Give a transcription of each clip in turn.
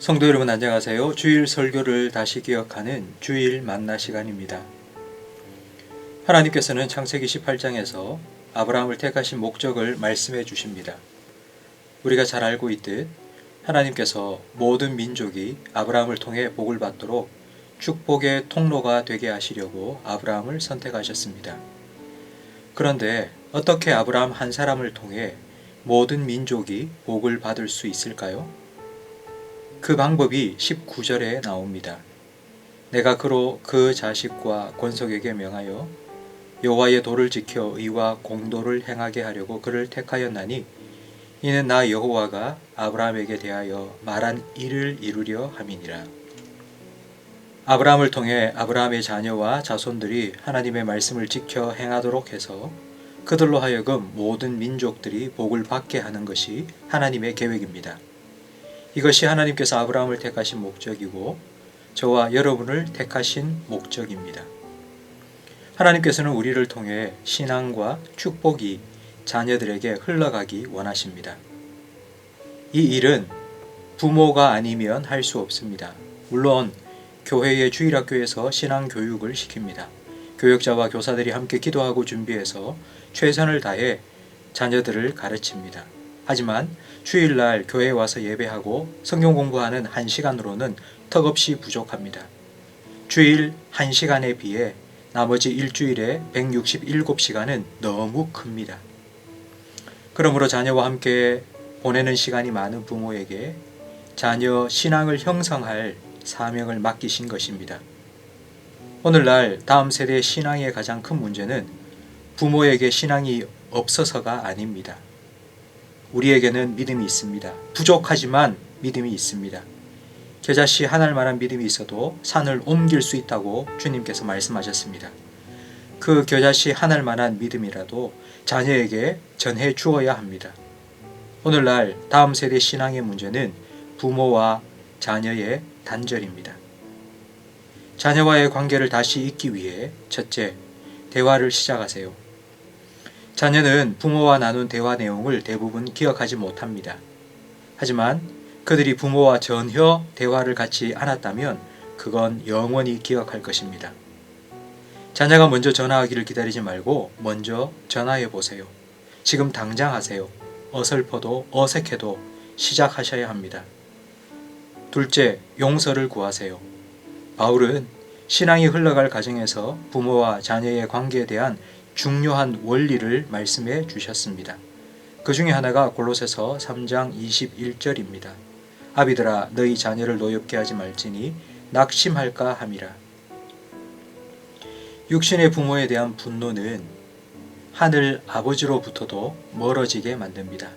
성도 여러분 안녕하세요. 주일 설교를 다시 기억하는 주일 만나 시간입니다. 하나님께서는 창세기 18장에서 아브라함을 택하신 목적을 말씀해 주십니다. 우리가 잘 알고 있듯 하나님께서 모든 민족이 아브라함을 통해 복을 받도록 축복의 통로가 되게 하시려고 아브라함을 선택하셨습니다. 그런데 어떻게 아브라함 한 사람을 통해 모든 민족이 복을 받을 수 있을까요? 그 방법이 19절에 나옵니다. 내가 그로 그 자식과 권속에게 명하여 여호와의 도를 지켜 의와 공도를 행하게 하려고 그를 택하였나니 이는 나 여호와가 아브라함에게 대하여 말한 일을 이루려 함이니라. 아브라함을 통해 아브라함의 자녀와 자손들이 하나님의 말씀을 지켜 행하도록 해서 그들로 하여금 모든 민족들이 복을 받게 하는 것이 하나님의 계획입니다. 이것이 하나님께서 아브라함을 택하신 목적이고 저와 여러분을 택하신 목적입니다. 하나님께서는 우리를 통해 신앙과 축복이 자녀들에게 흘러가기 원하십니다. 이 일은 부모가 아니면 할 수 없습니다. 물론 교회의 주일학교에서 신앙 교육을 시킵니다. 교역자와 교사들이 함께 기도하고 준비해서 최선을 다해 자녀들을 가르칩니다. 하지만 주일날 교회에 와서 예배하고 성경 공부하는 1시간으로는 턱없이 부족합니다. 주일 1시간에 비해 나머지 일주일에 167시간은 너무 큽니다. 그러므로 자녀와 함께 보내는 시간이 많은 부모에게 자녀 신앙을 형성할 사명을 맡기신 것입니다. 오늘날 다음 세대의 신앙의 가장 큰 문제는 부모에게 신앙이 없어서가 아닙니다. 우리에게는 믿음이 있습니다. 부족하지만 믿음이 있습니다. 겨자씨 하나일 만한 믿음이 있어도 산을 옮길 수 있다고 주님께서 말씀하셨습니다. 그 겨자씨 하나일 만한 믿음이라도 자녀에게 전해 주어야 합니다. 오늘날 다음 세대 신앙의 문제는 부모와 자녀의 단절입니다. 자녀와의 관계를 다시 잇기 위해 첫째, 대화를 시작하세요. 자녀는 부모와 나눈 대화 내용을 대부분 기억하지 못합니다. 하지만 그들이 부모와 전혀 대화를 갖지 않았다면 그건 영원히 기억할 것입니다. 자녀가 먼저 전화하기를 기다리지 말고 먼저 전화해 보세요. 지금 당장 하세요. 어설퍼도 어색해도 시작하셔야 합니다. 둘째, 용서를 구하세요. 바울은 신앙이 흘러갈 과정에서 부모와 자녀의 관계에 대한 중요한 원리를 말씀해 주셨습니다. 그 중에 하나가 골로새서 3장 21절입니다. 아비들아 너희 자녀를 노엽게 하지 말지니 낙심할까 함이라. 육신의 부모에 대한 분노는 하늘 아버지로부터도 멀어지게 만듭니다.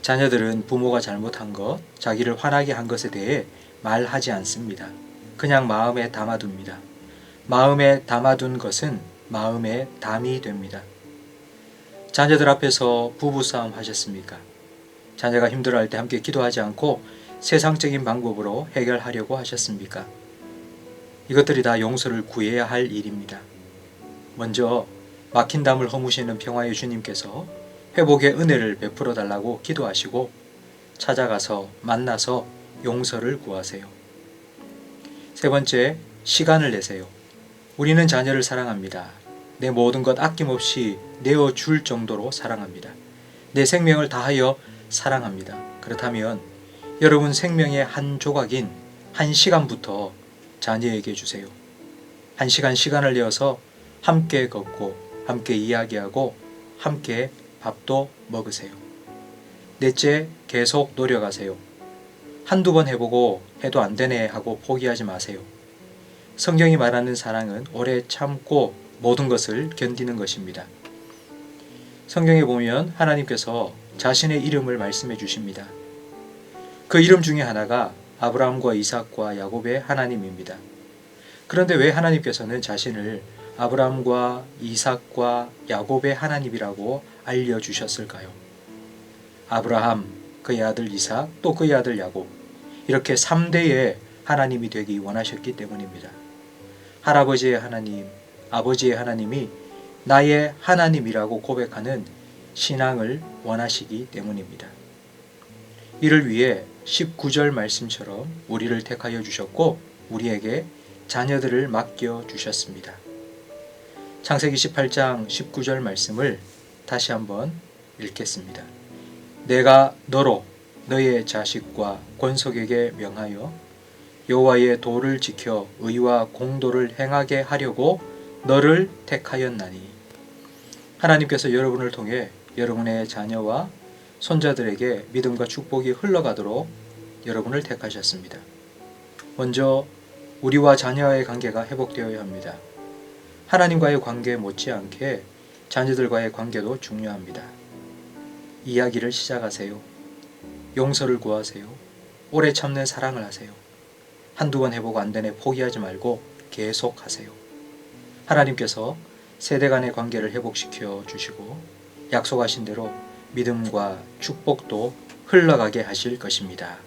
자녀들은 부모가 잘못한 것, 자기를 화나게 한 것에 대해 말하지 않습니다. 그냥 마음에 담아둡니다. 마음에 담아둔 것은 마음에 담이 됩니다. 자녀들 앞에서 부부싸움 하셨습니까? 자녀가 힘들어할 때 함께 기도하지 않고 세상적인 방법으로 해결하려고 하셨습니까? 이것들이 다 용서를 구해야 할 일입니다. 먼저 막힌 담을 허무시는 평화의 주님께서 회복의 은혜를 베풀어 달라고 기도하시고 찾아가서 만나서 용서를 구하세요. 세 번째, 시간을 내세요. 우리는 자녀를 사랑합니다. 내 모든 것 아낌없이 내어줄 정도로 사랑합니다. 내 생명을 다하여 사랑합니다. 그렇다면 여러분 생명의 한 조각인 1시간부터 자녀에게 주세요. 1시간 시간을 내어서 함께 걷고 함께 이야기하고 함께 밥도 먹으세요. 넷째, 계속 노력하세요. 한두 번 해보고 해도 안 되네 하고 포기하지 마세요. 성경이 말하는 사랑은 오래 참고 모든 것을 견디는 것입니다. 성경에 보면 하나님께서 자신의 이름을 말씀해 주십니다. 그 이름 중에 하나가 아브라함과 이삭과 야곱의 하나님입니다. 그런데 왜 하나님께서는 자신을 아브라함과 이삭과 야곱의 하나님이라고 알려주셨을까요? 아브라함, 그의 아들 이삭, 또 그의 아들 야곱, 이렇게 3대의 하나님이 되기 원하셨기 때문입니다. 할아버지의 하나님, 아버지의 하나님이 나의 하나님이라고 고백하는 신앙을 원하시기 때문입니다. 이를 위해 19절 말씀처럼 우리를 택하여 주셨고 우리에게 자녀들을 맡겨 주셨습니다. 창세기 18장 19절 말씀을 다시 한번 읽겠습니다. 내가 너로 너의 자식과 권속에게 명하여 여호와의 도를 지켜 의와 공도를 행하게 하려고 너를 택하였나니. 하나님께서 여러분을 통해 여러분의 자녀와 손자들에게 믿음과 축복이 흘러가도록 여러분을 택하셨습니다. 먼저 우리와 자녀와의 관계가 회복되어야 합니다. 하나님과의 관계 못지않게 자녀들과의 관계도 중요합니다. 이야기를 시작하세요. 용서를 구하세요. 오래 참는 사랑을 하세요. 한두 번 해보고 안 되네 포기하지 말고 계속 하세요. 하나님께서 세대 간의 관계를 회복시켜 주시고 약속하신 대로 믿음과 축복도 흘러가게 하실 것입니다.